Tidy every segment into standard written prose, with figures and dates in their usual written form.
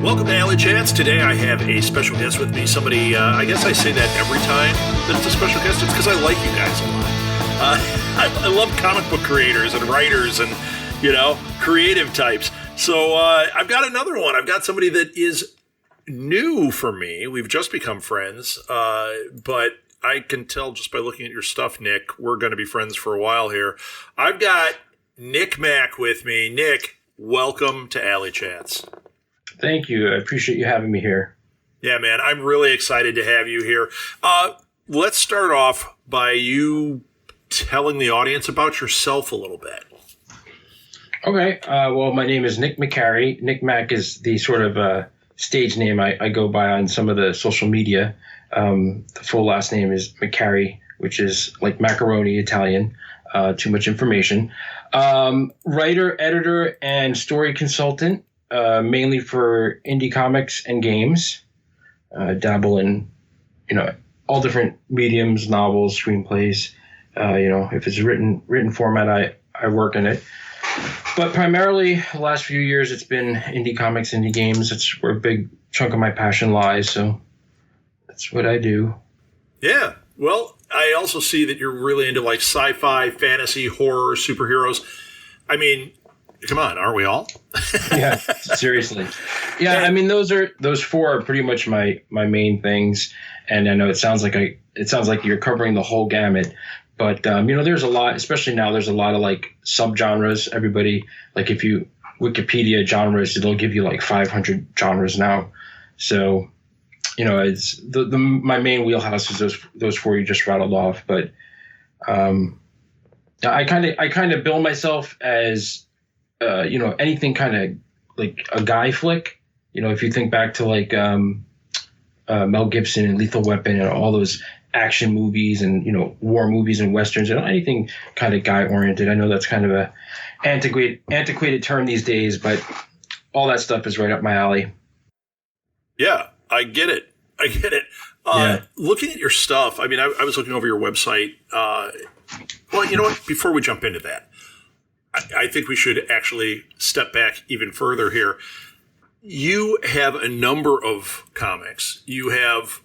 Welcome to Alley Chats. Today I have a special guest with me. Somebody, I guess I say that every time that it's a special guest. It's because I like you guys a lot. I love comic book creators and writers and, creative types. So I've got another one. I've got somebody that is new for me. We've just become friends, but I can tell just by looking at your stuff, Nick, we're going to be friends for a while here. I've got Nick Mac with me. Nick, welcome to Alley Chats. Thank you. I appreciate you having me here. Yeah, man, I'm really excited to have you here. Let's start off by you telling the audience about yourself a little bit. Okay. Well, my name is Nick Macari. Nick Mac is the sort of stage name I go by on some of the social media. The full last name is Macari, which is like macaroni Italian. Too much information. Writer, editor, and story consultant. Mainly for indie comics and games, dabble in, all different mediums, novels, screenplays. If it's written format, I work in it. But primarily, the last few years, it's been indie comics, indie games. That's where a big chunk of my passion lies. So that's what I do. Yeah. Well, I also see that you're really into like sci-fi, fantasy, horror, superheroes. I mean, come on, aren't we all? Yeah, seriously. Yeah, I mean those four are pretty much my main things, and I know it sounds like you're covering the whole gamut, but there's a lot, especially now. There's a lot of like subgenres. Everybody, like if you Wikipedia genres, it'll give you like 500 genres now. So, it's my main wheelhouse is those four you just rattled off. But I kind of bill myself as anything kind of like a guy flick. If you think back to like Mel Gibson and Lethal Weapon and all those action movies and, war movies and westerns and anything kind of guy oriented. I know that's kind of a antiquated term these days, but all that stuff is right up my alley. Yeah, I get it. Looking at your stuff, I mean, I was looking over your website. Well, you know what? Before we jump into that, I think we should actually step back even further here. You have a number of comics. You have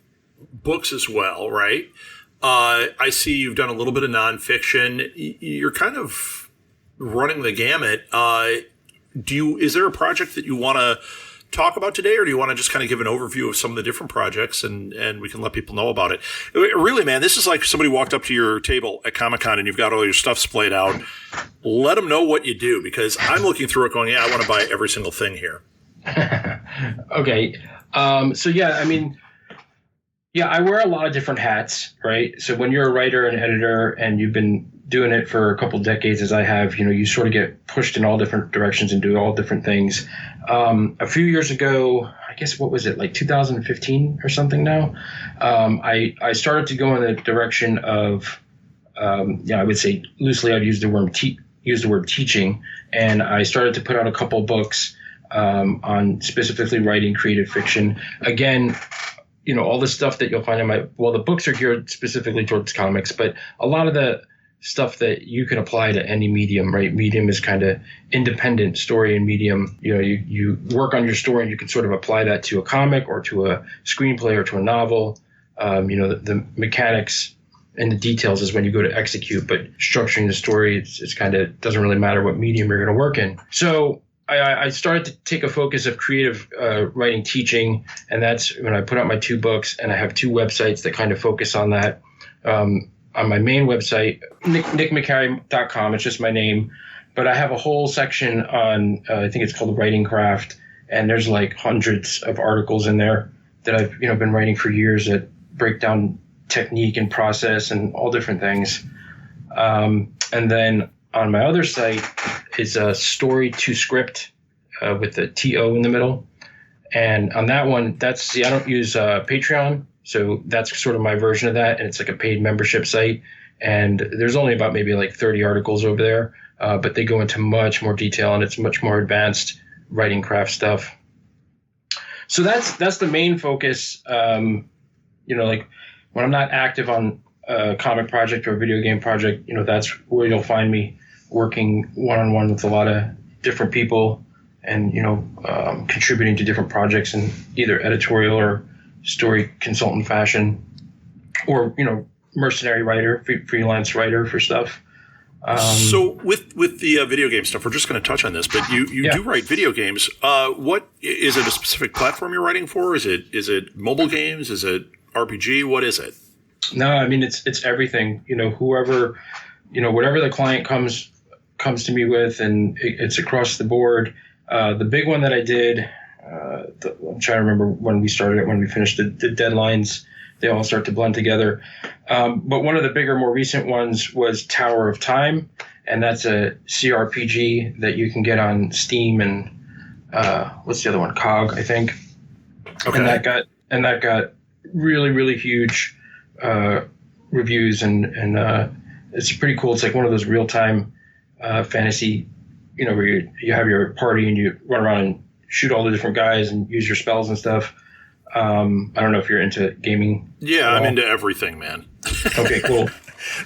books as well, right? I see you've done a little bit of nonfiction. You're kind of running the gamut. Is there a project that you want to talk about today, or do you want to just kind of give an overview of some of the different projects and we can let people know about it? Really, man, this is like somebody walked up to your table at Comic-Con and you've got all your stuff splayed out. Let them know what you do, because I'm looking through it going, I want to buy every single thing here. Okay. So, I wear a lot of different hats, right? So when you're a writer and editor and you've been doing it for a couple decades, as I have, you sort of get pushed in all different directions and do all different things. A few years ago, I guess, what was it, like 2015 or something now? I started to go in the direction of, I would say loosely, I'd use the word teaching. And I started to put out a couple books on specifically writing creative fiction. Again, all the stuff that you'll find in the books are geared specifically towards comics, but a lot of the stuff that you can apply to any medium, right? Medium is kind of independent story and medium. You work on your story and you can sort of apply that to a comic or to a screenplay or to a novel. The mechanics and the details is when you go to execute, but structuring the story, it's kind of doesn't really matter what medium you're going to work in. So I started to take a focus of creative writing teaching, and that's when I put out my two books, and I have two websites that kind of focus on that. On my main website, nickmacari.com, it's just my name, but I have a whole section on, I think it's called Writing Craft, and there's like hundreds of articles in there that I've been writing for years that break down technique and process and all different things. And then on my other site is a story to script with the TO in the middle. And on that one, I don't use Patreon. So that's sort of my version of that. And it's like a paid membership site. And there's only about maybe like 30 articles over there. But they go into much more detail and it's much more advanced writing craft stuff. So that's the main focus. Like when I'm not active on a comic project or a video game project, that's where you'll find me working one-on-one with a lot of different people and contributing to different projects in either editorial or story consultant fashion, or mercenary writer, freelance writer for stuff. So with the video game stuff, we're just going to touch on this, but you do write video games. What is it? A specific platform you're writing for? Is it mobile games? Is it RPG? What is it? No, I mean it's everything. Whoever, whatever the client comes to me with, and it's across the board. The big one that I did, I'm trying to remember when we started it, when we finished the deadlines. They all start to blend together. But one of the bigger, more recent ones was Tower of Time, and that's a CRPG that you can get on Steam and what's the other one? COG, I think. Okay. And that got really, really huge reviews, and it's pretty cool. It's like one of those real time fantasy, where you have your party and you run around and shoot all the different guys and use your spells and stuff. I don't know if you're into gaming. Yeah, I'm into everything, man. Okay, cool.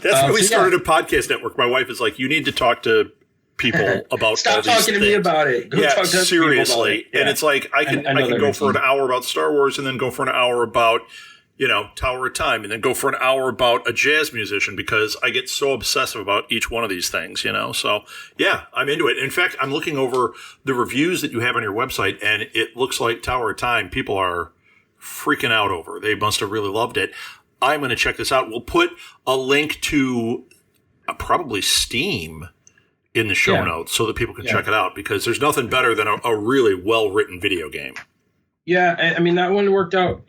That's why we started a podcast network. My wife is like, you need to talk to people about Stop all these talking to me about it. Go talk to seriously. Yeah. And it's like, I can go for an hour about Star Wars, and then go for an hour about, Tower of Time, and then go for an hour about a jazz musician, because I get so obsessive about each one of these things, So, yeah, I'm into it. In fact, I'm looking over the reviews that you have on your website, and it looks like Tower of Time, people are freaking out over. They must have really loved it. I'm going to check this out. We'll put a link to probably Steam in the show notes so that people can check it out, because there's nothing better than a really well-written video game. Yeah, I mean, that one worked out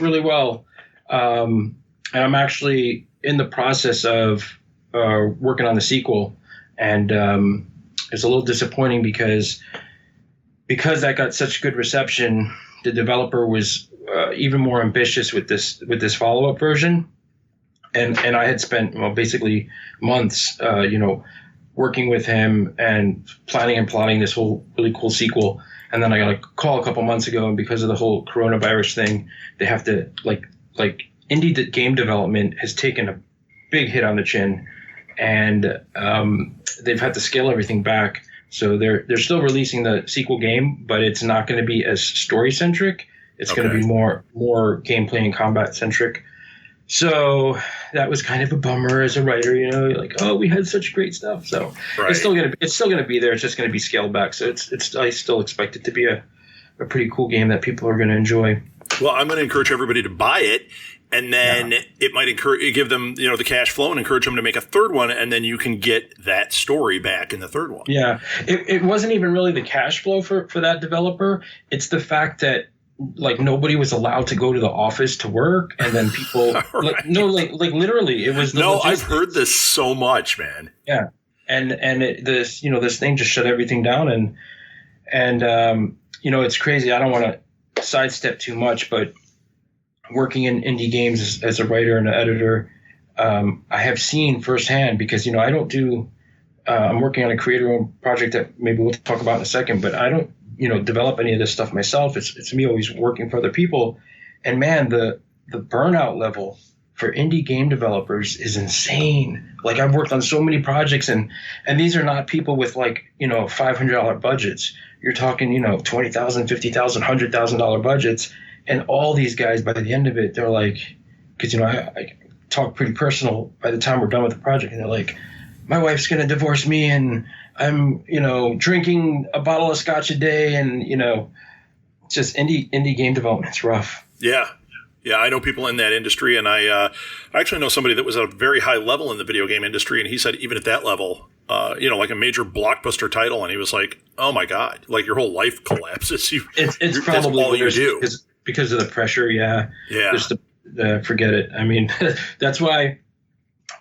really well. And I'm actually in the process of working on the sequel, and it's a little disappointing because that got such good reception. The developer was even more ambitious with this follow-up version, and I had spent basically months working with him and planning and plotting this whole really cool sequel. And then I got a call a couple months ago, and because of the whole coronavirus thing, they have to like indie game development has taken a big hit on the chin, and they've had to scale everything back. So they're still releasing the sequel game, but it's not going to be as story centric. It's going to be more gameplay and combat centric. So that was kind of a bummer as a writer, like, oh, we had such great stuff. So it's still going to be there. It's just going to be scaled back. So I still expect it to be a pretty cool game that people are going to enjoy. Well, I'm going to encourage everybody to buy it, and then it might give them, the cash flow, and encourage them to make a third one, and then you can get that story back in the third one. Yeah, it wasn't even really the cash flow for that developer. It's the fact that nobody was allowed to go to the office to work, and then people literally it was I've heard this so much, man. Yeah, and this thing just shut everything down, and it's crazy. I don't want to sidestep too much, but working in indie games as a writer and an editor, I have seen firsthand, because I don't do I'm working on a creator-owned project that maybe we'll talk about in a second, but I don't develop any of this stuff myself. It's me always working for other people, and man, the burnout level for indie game developers is insane. Like, I've worked on so many projects, and these are not people with $500 budgets. You're talking, $20,000, $50,000, $100,000 budgets. And all these guys, by the end of it, they're like, because, I talk pretty personal by the time we're done with the project. And they're like, my wife's going to divorce me, and I'm, drinking a bottle of scotch a day. And, it's just indie game development's rough. Yeah. Yeah, I know people in that industry, and I actually know somebody that was at a very high level in the video game industry, and he said even at that level, like a major blockbuster title, and he was like, "Oh my God, your whole life collapses." It's probably all you do because of the pressure. Yeah. Just forget it. I mean, that's why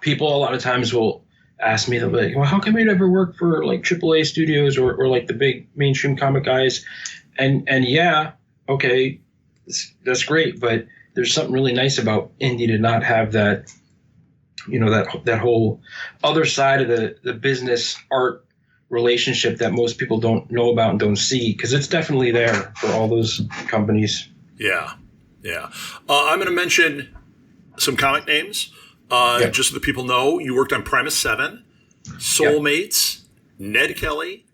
people a lot of times will ask me, they'll be like, "Well, how come you never work for AAA studios or the big mainstream comic guys?" And yeah, okay, that's great, but there's something really nice about indie to not have that, that whole other side of the business art relationship that most people don't know about and don't see, because it's definitely there for all those companies. Yeah. I'm going to mention some comic names, just so that people know. You worked on Premise 7, Soulmates, Ned Kelly,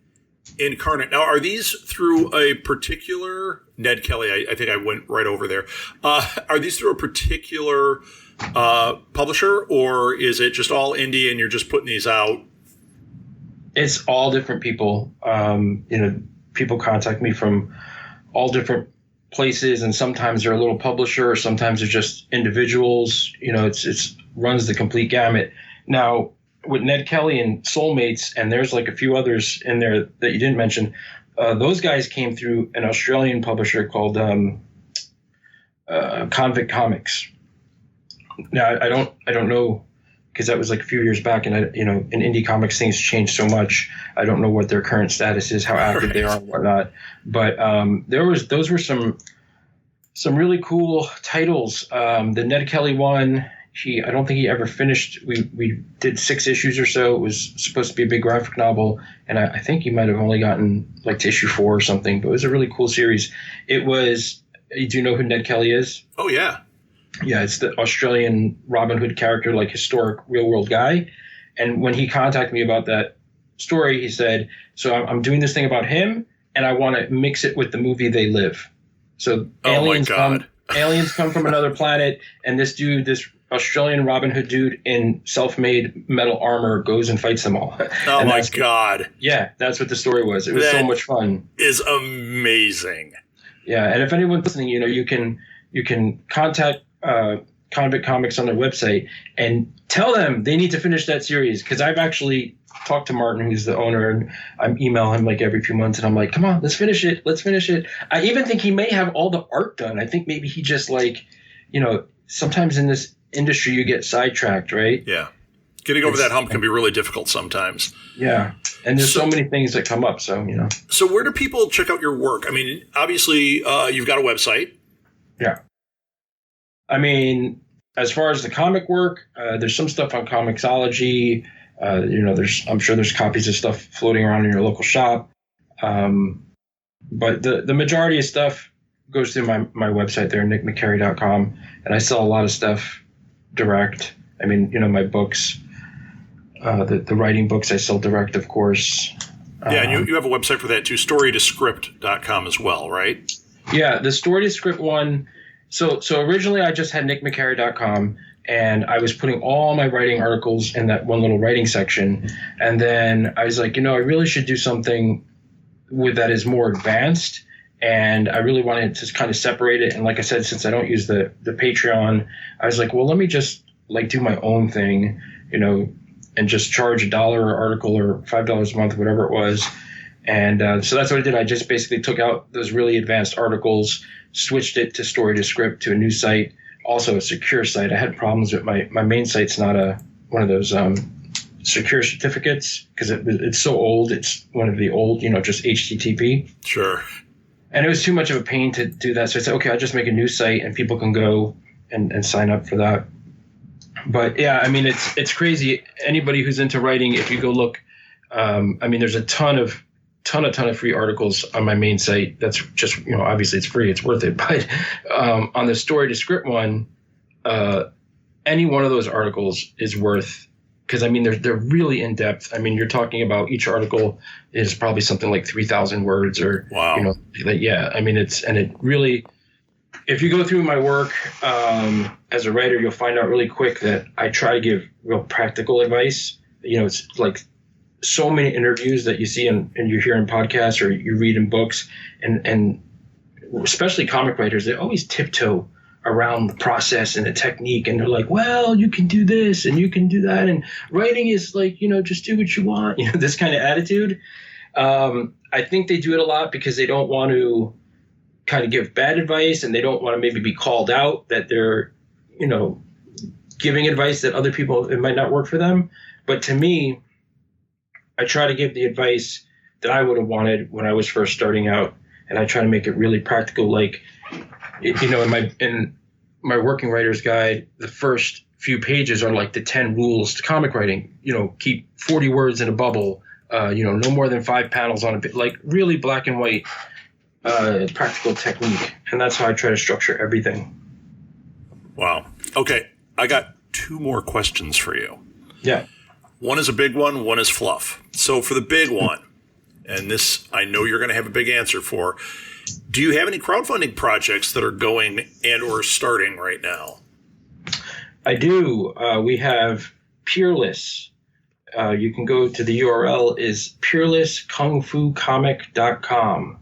Incarnate. Now, are these through a particular Ned Kelly? I think I went right over there. Are these through a particular publisher, or is it just all indie and you're just putting these out? It's all different people. People contact me from all different places, and sometimes they're a little publisher, sometimes they're just individuals. It's runs the complete gamut. Now, with Ned Kelly and Soulmates, and there's like a few others in there that you didn't mention, those guys came through an Australian publisher called Convict Comics. Now, I don't know, because that was like a few years back, and in indie comics things change so much. I don't know what their current status is, how active they are, and whatnot. But those were some really cool titles. The Ned Kelly one, I don't think he ever finished. We did 6 issues or so. It was supposed to be a big graphic novel, and I think he might have only gotten like to issue 4 or something. But it was a really cool series. It was. Do you know who Ned Kelly is? Oh yeah. Yeah, it's the Australian Robin Hood character, like historic real world guy. And when he contacted me about that story, he said, so I'm doing this thing about him, and I want to mix it with the movie They Live. So aliens come from another planet, and this Australian Robin Hood dude in self-made metal armor goes and fights them all. Oh my God. Yeah, that's what the story was. It was so much fun. Is amazing. Yeah, and if anyone's listening, you can contact Convict Comics on their website and tell them they need to finish that series, because I've actually talked to Martin, who's the owner, and I email him like every few months, and I'm like, come on, let's finish it. I even think he may have all the art done. I think maybe he just sometimes in this industry you get sidetracked, right? Yeah. Getting over that hump can be really difficult sometimes. Yeah. And there's so many things that come up. So, So where do people check out your work? I mean, obviously you've got a website. Yeah. I mean, as far as the comic work, there's some stuff on Comixology. I'm sure there's copies of stuff floating around in your local shop. But the majority of stuff goes through my website there, nickmacari.com. And I sell a lot of stuff direct. I mean, my books, the writing books I sell direct, of course. Yeah, and you have a website for that too, storydescript.com as well, right? Yeah, the Story to Script one. So originally I just had nickmacari.com, and I was putting all my writing articles in that one little writing section. And then I was like, I really should do something that is more advanced. And I really wanted to kind of separate it. And like I said, since I don't use the Patreon, I was like, well, let me just do my own thing, and just charge $1 an article or $5 a month, whatever it was. And so that's what I did. I just basically took out those really advanced articles, switched it to Story to Script, to a new site, also a secure site. I had problems with my main site's not one of those secure certificates, because it's so old. It's one of the old, just HTTP. Sure. And it was too much of a pain to do that. So I said, okay, I'll just make a new site and people can go and sign up for that. But yeah, I mean, it's crazy. Anybody who's into writing, if you go look, there's a ton of free articles on my main site. That's just, obviously it's free, it's worth it. But on the Story to Script one, any one of those articles is worth, because they're really in depth. I mean, you're talking about each article is probably something like 3,000 words, or wow. It really, if you go through my work as a writer, you'll find out really quick that I try to give real practical advice. It's like so many interviews that you see and you hear in podcasts or you read in books, and especially comic writers, they always tiptoe around the process and the technique, and they're like, well, you can do this and you can do that, and writing is like, just do what you want, this kind of attitude. I think they do it a lot because they don't want to kind of give bad advice, and they don't want to maybe be called out that they're giving advice that other people, it might not work for them. But to me, I try to give the advice that I would have wanted when I was first starting out, and I try to make it really practical. Like, in my working writer's guide, the first few pages are like the 10 rules to comic writing. Keep 40 words in a bubble. No more than 5 panels on a bit. Like really black and white, practical technique, and that's how I try to structure everything. Wow. Okay, I got 2 more questions for you. Yeah. One is a big one is fluff. So for the big one, and this I know you're going to have a big answer for. Do you have any crowdfunding projects that are going and or starting right now? I do. We have Peerless. You can go to the URL is peerlesskungfucomic.com.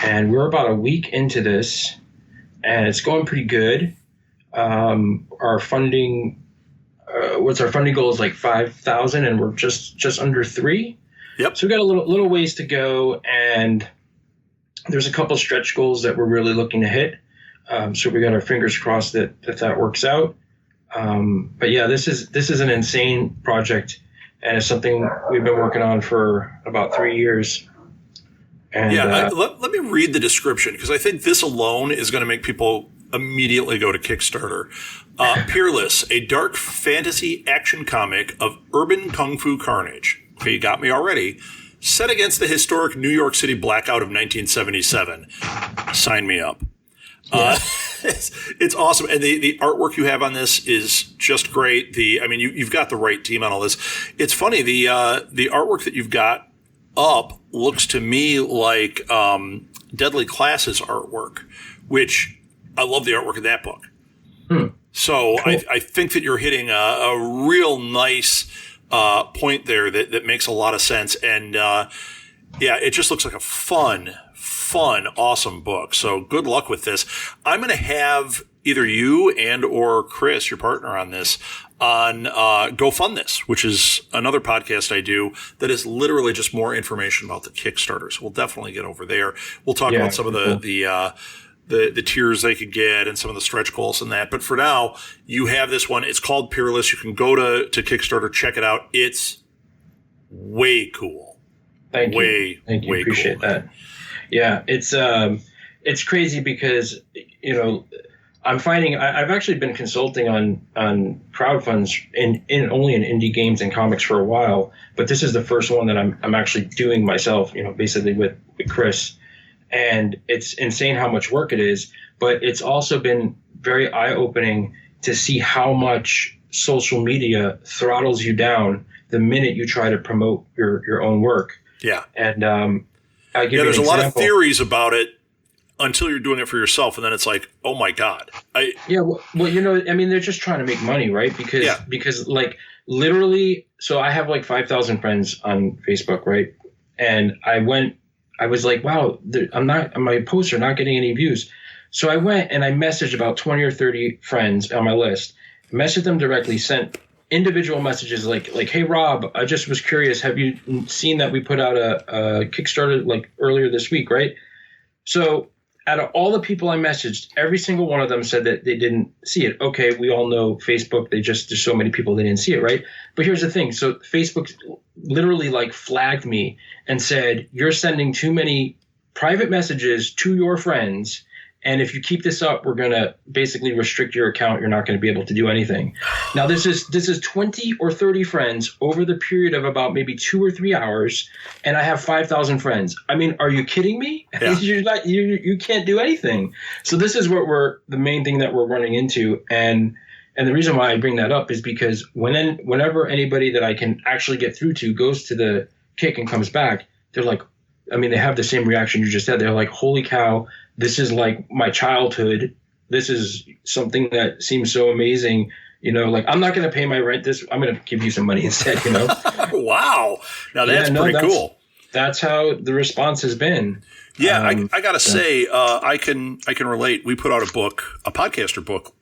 And we're about a week into this, and it's going pretty good. Our funding, our funding goal is like 5,000, and we're just under 3. Yep. So we got a little ways to go, and there's a couple stretch goals that we're really looking to hit. So we got our fingers crossed that works out. But yeah, this is an insane project, and it's something we've been working on for about 3 years. And, let me read the description, because I think this alone is going to make people immediately go to Kickstarter. Peerless, a dark fantasy action comic of urban kung fu carnage. Okay, you got me already. Set against the historic New York City blackout of 1977. Sign me up. Yeah. It's awesome. And the artwork you have on this is just great. You've got the right team on all this. It's funny. The artwork that you've got up looks to me like Deadly Class's artwork, which I love the artwork of that book. So cool. I think that you're hitting a real nice point there that makes a lot of sense. And it just looks like a fun, awesome book. So good luck with this. I'm going to have either you and or Chris, your partner on this, on Go Fund This, which is another podcast I do that is literally just more information about the Kickstarter. So we'll definitely get over there. We'll talk about some of the tiers they could get and some of the stretch goals and that. But for now, you have this one. It's called Peerless. You can go to Kickstarter, check it out. It's way cool. Thank you. Appreciate cool, that. Yeah, it's crazy because, I'm finding I've actually been consulting on crowdfunds only in indie games and comics for a while, but this is the first one that I'm actually doing myself, basically with Chris. And it's insane how much work it is, but it's also been very eye-opening to see how much social media throttles you down the minute you try to promote your own work. Yeah. And I'll give you there's an a lot of example. theories about it until you're doing it for yourself, and then it's like, oh my God. They're just trying to make money, right? Because like literally, so I have like 5,000 friends on Facebook, right? And I was like, wow, my posts are not getting any views. So I went and I messaged about 20 or 30 friends on my list, messaged them directly, sent individual messages like, hey, Rob, I just was curious. Have you seen that we put out a Kickstarter like earlier this week, right? So out of all the people I messaged, every single one of them said that they didn't see it. Okay, we all know Facebook. There's so many people that didn't see it, right? But here's the thing. So Facebook literally like flagged me and said, you're sending too many private messages to your friends. And if you keep this up, we're going to basically restrict your account. You're not going to be able to do anything. Now, this is 20 or 30 friends over the period of about maybe 2 or 3 hours. And I have 5,000 friends. I mean, are you kidding me? Yeah. You can't do anything. So this is what the main thing that we're running into. And the reason why I bring that up is because whenever anybody that I can actually get through to goes to the kick and comes back, they're like, they have the same reaction you just had. They're like, holy cow. This is like my childhood. This is something that seems so amazing. I'm not going to pay my rent. I'm going to give you some money instead, Wow. Now that's pretty cool. That's how the response has been. Yeah. I got to say, I can relate. We put out a podcaster book,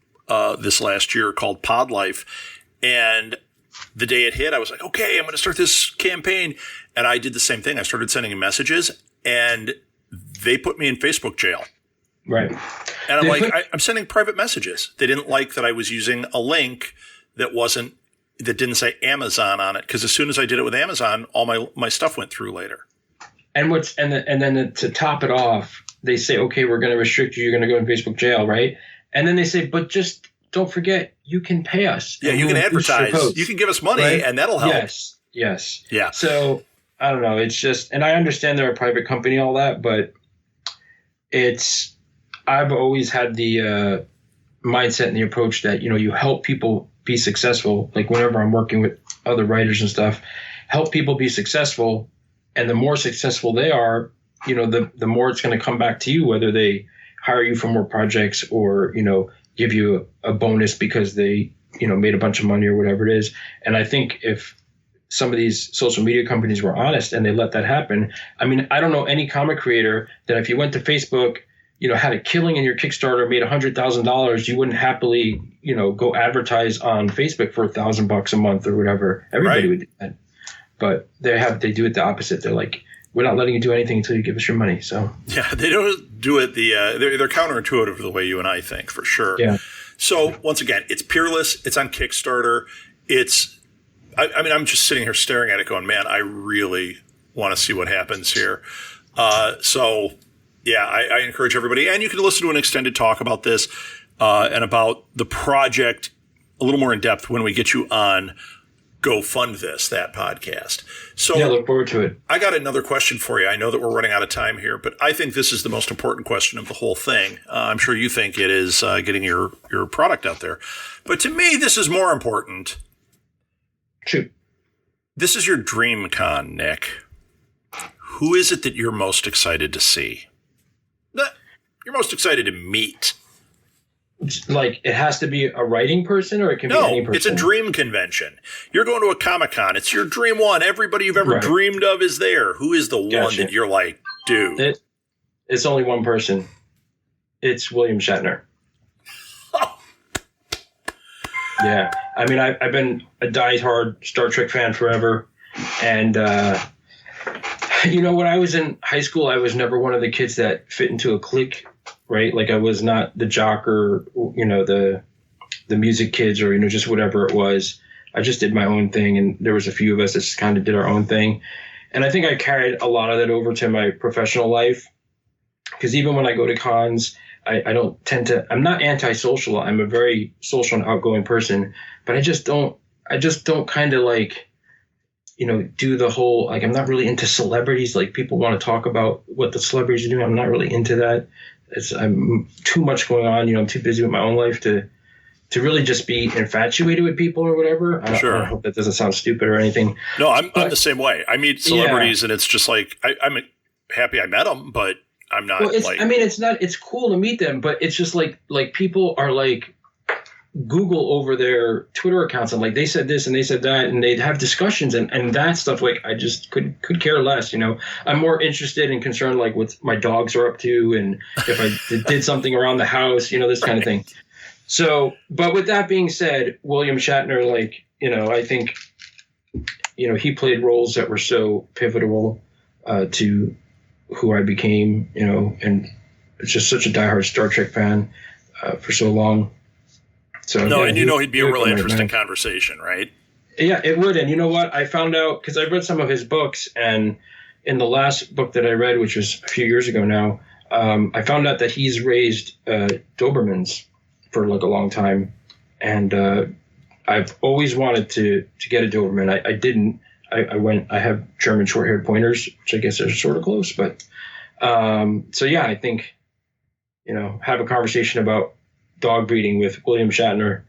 this last year called Pod Life. And the day it hit, I was like, okay, I'm going to start this campaign. And I did the same thing. I started sending messages, and they put me in Facebook jail. Right. And I'm sending private messages. They didn't like that I was using a link that didn't say Amazon on it. Because as soon as I did it with Amazon, all my stuff went through later. And then to top it off, they say, okay, we're going to restrict you. You're going to go in Facebook jail, right? And then they say, but just don't forget, you can pay us. Yeah, you can advertise. You can give us money, right? And that'll help. Yes. Yeah. So I don't know. It's just, and I understand they're a private company, all that, but I've always had the mindset and the approach that, you help people be successful. Like whenever I'm working with other writers and stuff, help people be successful. And the more successful they are, the more it's going to come back to you, whether they hire you for more projects or, give you a bonus because they, made a bunch of money or whatever it is. And I think if some of these social media companies were honest and they let that happen, I mean, I don't know any comic creator that if you went to Facebook, had a killing in your Kickstarter, made $100,000, you wouldn't happily, go advertise on Facebook for $1,000 a month or whatever. Everybody would do that. But they do it the opposite. They're like, we're not letting you do anything until you give us your money. So yeah, they don't do it. They're counterintuitive to the way you and I think, for sure. Yeah. So once again, it's Peerless. It's on Kickstarter. I mean, I'm just sitting here staring at it, going, man, I really want to see what happens here. So yeah, I encourage everybody, and you can listen to an extended talk about this and about the project a little more in depth when we get you on Go Fund This, that podcast. So yeah, look forward to it. I got another question for you. I know that we're running out of time here, but I think this is the most important question of the whole thing. I'm sure you think it is getting your product out there. But to me, this is more important. Shoot. This is your dream con, Nick. Who is it that you're most excited to see? You're most excited to meet? Like, it has to be a writing person, or it can be any person? No, it's a dream convention. You're going to a Comic-Con. It's your dream one. Everybody you've ever dreamed of is there. Who is the one that you're like, dude? It's only one person. It's William Shatner. Yeah. I mean, I've been a diehard Star Trek fan forever. And, when I was in high school, I was never one of the kids that fit into a clique. Right. Like I was not the jock or, the music kids or, just whatever it was. I just did my own thing. And there was a few of us that just kind of did our own thing. And I think I carried a lot of that over to my professional life, because even when I go to cons, I don't tend to, I'm not antisocial. I'm a very social and outgoing person, but I just don't kind of like, do the whole, like, I'm not really into celebrities. Like, people want to talk about what the celebrities are doing. I'm not really into that. I'm too much going on. I'm too busy with my own life to really just be infatuated with people or whatever. I hope that doesn't sound stupid or anything. No, I'm the same way. I meet celebrities and it's just like, I'm happy I met them, but I'm not it's cool to meet them, but it's just like people are like Google over their Twitter accounts and like they said this and they said that, and they'd have discussions and that stuff. Like I just could care less. I'm more interested and concerned like what my dogs are up to and if I did something around the house, this kind of thing. So, but with that being said, William Shatner, like, I think, he played roles that were so pivotal to who I became, and it's just such a diehard Star Trek fan for so long. So, no, and he'd be a really interesting conversation, right? Yeah, it would. And you know what? I found out, because I read some of his books, and in the last book that I read, which was a few years ago now, I found out that he's raised Dobermans for like a long time. And I've always wanted to get a Doberman. I didn't. I have German short-haired pointers, which I guess are sort of close. But so, yeah, I think, have a conversation about dog breeding with William Shatner,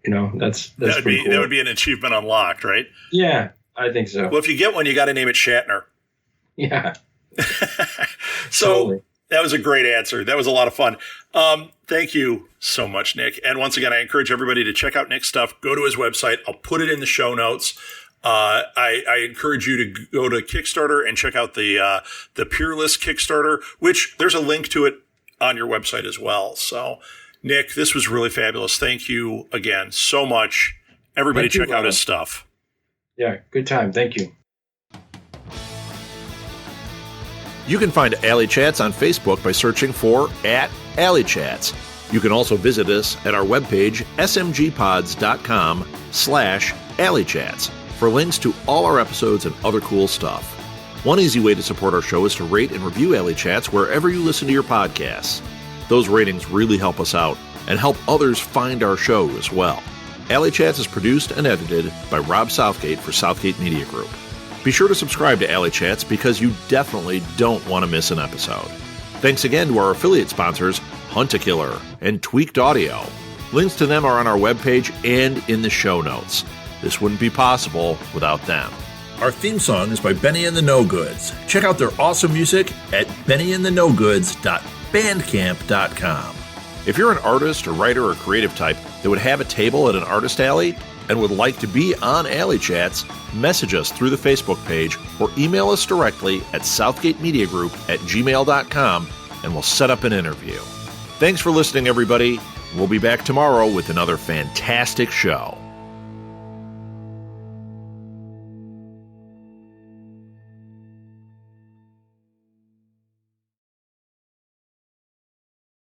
that's pretty cool. That would be an achievement unlocked, right? Yeah, I think so. Well, if you get one, you got to name it Shatner. Yeah. So totally. That was a great answer. That was a lot of fun. Thank you so much, Nick. And once again, I encourage everybody to check out Nick's stuff. Go to his website. I'll put it in the show notes. I encourage you to go to Kickstarter and check out the Peerless Kickstarter, which there's a link to it on your website as well. So, Nick, this was really fabulous. Thank you again so much. Everybody check out his stuff. Yeah, good time. Thank you. You can find Alley Chats on Facebook by searching for @AlleyChats. You can also visit us at our webpage, smgpods.com/AlleyChats, for links to all our episodes and other cool stuff. One easy way to support our show is to rate and review Alley Chats wherever you listen to your podcasts. Those ratings really help us out and help others find our show as well. Alley Chats is produced and edited by Rob Southgate for Southgate Media Group. Be sure to subscribe to Alley Chats because you definitely don't want to miss an episode. Thanks again to our affiliate sponsors, Hunt-A-Killer and Tweaked Audio. Links to them are on our webpage and in the show notes. This wouldn't be possible without them. Our theme song is by Benny and the No Goods. Check out their awesome music at bennyandthenogoods.bandcamp.com. If you're an artist or writer or creative type that would have a table at an artist alley and would like to be on Alley Chats, message us through the Facebook page or email us directly at southgatemediagroup@gmail.com and we'll set up an interview. Thanks for listening, everybody. We'll be back tomorrow with another fantastic show.